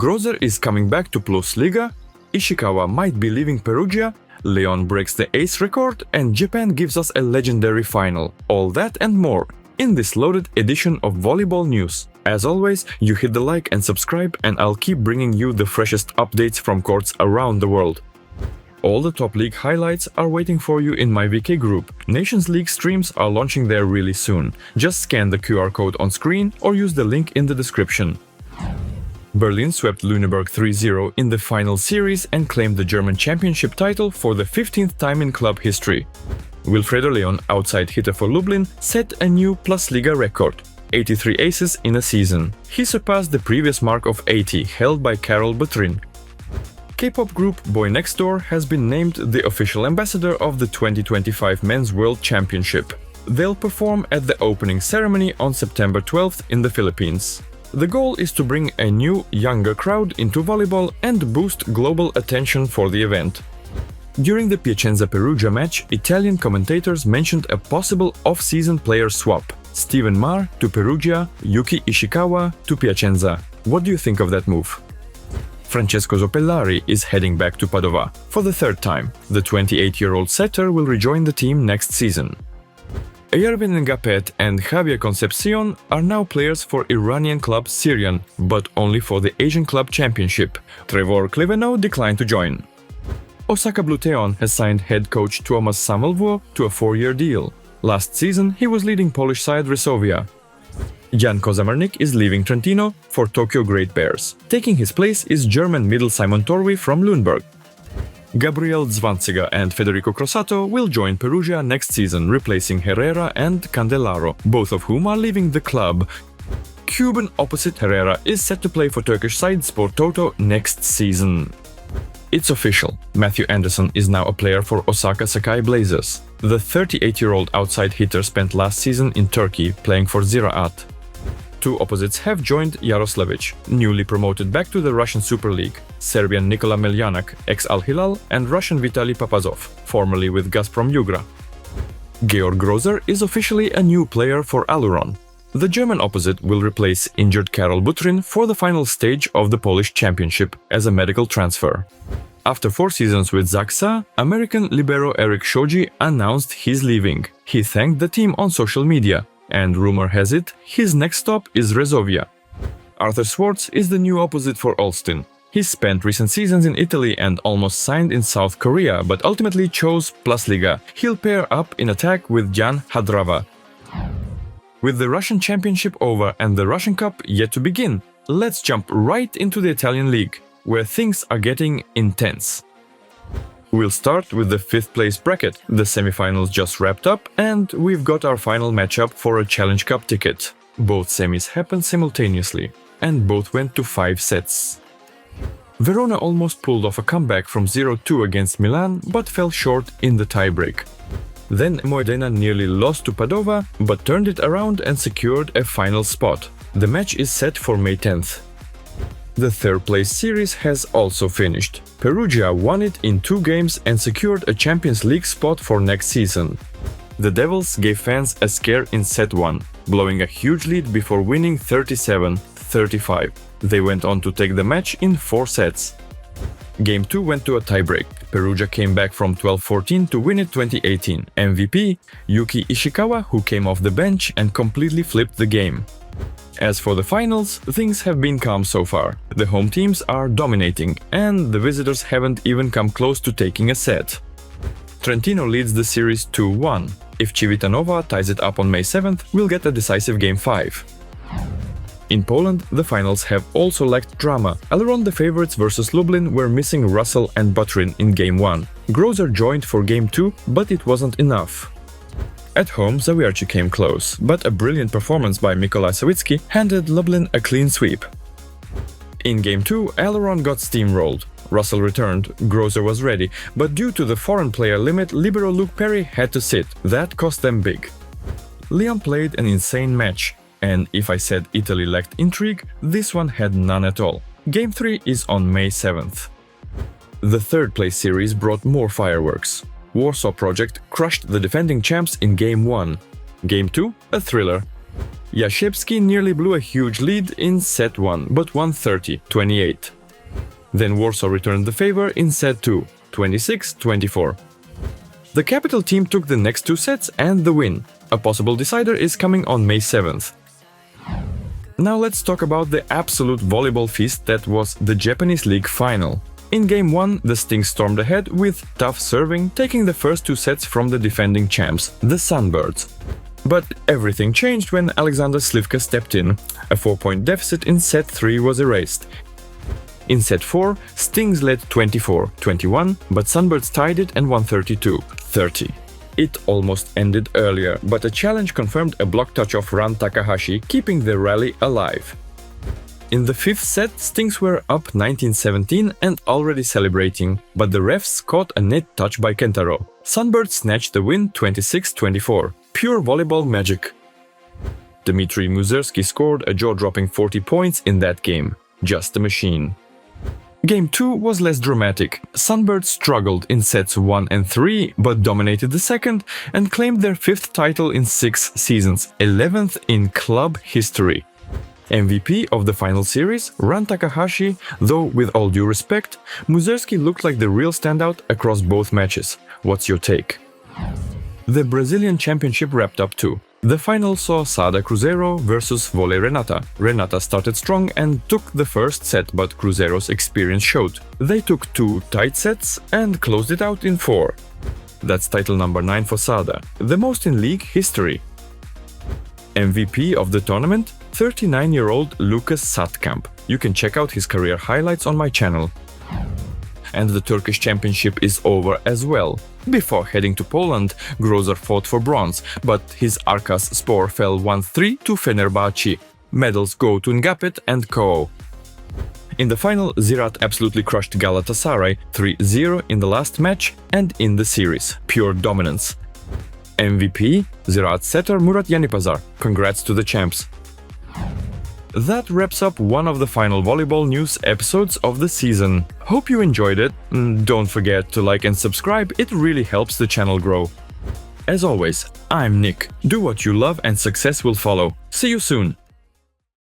Grozer is coming back to PlusLiga, Ishikawa might be leaving Perugia, Leon breaks the ace record, and Japan gives us a legendary final. All that and more in this loaded edition of Volleyball News. As always, you hit the like and subscribe, and I'll keep bringing you the freshest updates from courts around the world. All the top league highlights are waiting for you in my VK group. Nations League streams are launching there really soon. Just scan the QR code on screen or use the link in the description. Berlin swept Lüneburg 3-0 in the final series and claimed the German championship title for the 15th time in club history. Wilfredo Leon, outside hitter for Lublin, set a new PlusLiga record, 83 aces in a season. He surpassed the previous mark of 80 held by Karol Butryn. K-pop group Boy Next Door has been named the official ambassador of the 2025 Men's World Championship. They'll perform at the opening ceremony on September 12th in the Philippines. The goal is to bring a new, younger crowd into volleyball and boost global attention for the event. During the Piacenza-Perugia match, Italian commentators mentioned a possible off-season player swap. Steven Marr to Perugia, Yuki Ishikawa to Piacenza. What do you think of that move? Francesco Zoppellari is heading back to Padova for the third time. The 28-year-old setter will rejoin the team next season. Yervin Ngapet and Javier Concepcion are now players for Iranian club Syrian, but only for the Asian Club Championship. Trevor Cliveno declined to join. Osaka Bluteon has signed head coach Tuomas Samelvuo to a 4-year deal. Last season, he was leading Polish side Resovia. Jan Kozamernik is leaving Trentino for Tokyo Great Bears. Taking his place is German middle Simon Torwi from Lüneburg. Gabriel Zwanziger and Federico Crossato will join Perugia next season, replacing Herrera and Candelaro, both of whom are leaving the club. Cuban opposite Herrera is set to play for Turkish side Sport Toto next season. It's official. Matthew Anderson is now a player for Osaka Sakai Blazers. The 38-year-old outside hitter spent last season in Turkey playing for Ziraat. Two opposites have joined Yaroslavich, newly promoted back to the Russian Super League, Serbian Nikola Meljanak, ex-Al Hilal, and Russian Vitaly Papazov, formerly with Gazprom Yugra. Georg Grozer is officially a new player for Aluron. The German opposite will replace injured Karol Butryn for the final stage of the Polish Championship as a medical transfer. After 4 seasons with Zaksa, American libero Eric Shoji announced he's leaving. He thanked the team on social media, and rumor has it, his next stop is Resovia. Arthur Swartz is the new opposite for Olsztyn. He spent recent seasons in Italy and almost signed in South Korea, but ultimately chose PlusLiga. He'll pair up in attack with Jan Hadrava. With the Russian Championship over and the Russian Cup yet to begin, let's jump right into the Italian League, where things are getting intense. We'll start with the 5th place bracket. The semifinals just wrapped up, and we've got our final matchup for a Challenge Cup ticket. Both semis happened simultaneously, and both went to 5 sets. Verona almost pulled off a comeback from 0-2 against Milan, but fell short in the tiebreak. Then Modena nearly lost to Padova, but turned it around and secured a final spot. The match is set for May 10th. The 3rd place series has also finished. Perugia won it in 2 games and secured a Champions League spot for next season. The Devils gave fans a scare in set 1, blowing a huge lead before winning 37-35. They went on to take the match in 4 sets. Game 2 went to a tiebreak. Perugia came back from 12-14 to win it 2018. MVP, Yuki Ishikawa, who came off the bench and completely flipped the game. As for the finals, things have been calm so far. The home teams are dominating, and the visitors haven't even come close to taking a set. Trentino leads the series 2-1. If Civitanova ties it up on May 7th, we'll get a decisive Game 5. In Poland, the finals have also lacked drama. Aluron, the favorites versus Lublin, were missing Russell and Butryn in Game 1. Grozer joined for Game 2, but it wasn't enough. At home, Zawiercie came close, but a brilliant performance by Mikołaj Sawicki handed Lublin a clean sweep. In Game 2, Aluron got steamrolled. Russell returned, Grozer was ready, but due to the foreign player limit, libero Luke Perry had to sit. That cost them big. Leon played an insane match, and if I said Italy lacked intrigue, this one had none at all. Game 3 is on May 7th. The 3rd place series brought more fireworks. Warsaw Project crushed the defending champs in Game 1. Game 2, a thriller. Yashevsky nearly blew a huge lead in set 1, but won 30-28. Then Warsaw returned the favor in set 2, 26-24. The capital team took the next 2 sets and the win. A possible decider is coming on May 7th. Now let's talk about the absolute volleyball feast that was the Japanese League final. In Game 1, the Stings stormed ahead with tough serving, taking the first 2 sets from the defending champs, the Sunbirds. But everything changed when Alexander Slivka stepped in. A 4-point deficit in set 3 was erased. In set 4, Stings led 24-21, but Sunbirds tied it and won 32-30. It almost ended earlier, but a challenge confirmed a block touch of Ran Takahashi, keeping the rally alive. In the 5th set, Stings were up 19-17 and already celebrating, but the refs caught a net touch by Kentaro. Sunbirds snatched the win 26-24. Pure volleyball magic. Dmitriy Muserskiy scored a jaw-dropping 40 points in that game. Just a machine. Game 2 was less dramatic. Sunbirds struggled in sets 1 and 3, but dominated the second and claimed their 5th title in 6 seasons, 11th in club history. MVP of the final series, Ran Takahashi, though with all due respect, Muserskiy looked like the real standout across both matches. What's your take? The Brazilian Championship wrapped up too. The final saw Sada Cruzeiro versus Volley Renata. Renata started strong and took the first set, but Cruzeiro's experience showed. They took 2 tight sets and closed it out in 4. That's title number 9 for Sada, the most in league history. MVP of the tournament, 39-year-old Lukas Satkamp. You can check out his career highlights on my channel. And the Turkish championship is over as well. Before heading to Poland, Grozer fought for bronze, but his Arkas Spor fell 1-3 to Fenerbahce. Medals go to Ngapet and Ko. In the final, Ziraat absolutely crushed Galatasaray 3-0 in the last match and in the series. Pure dominance. MVP, Ziraat setter Murat Yanipazar. Congrats to the champs. That wraps up one of the final volleyball news episodes of the season. Hope you enjoyed it. Don't forget to like and subscribe, it really helps the channel grow. As always, I'm Nick. Do what you love and success will follow. See you soon!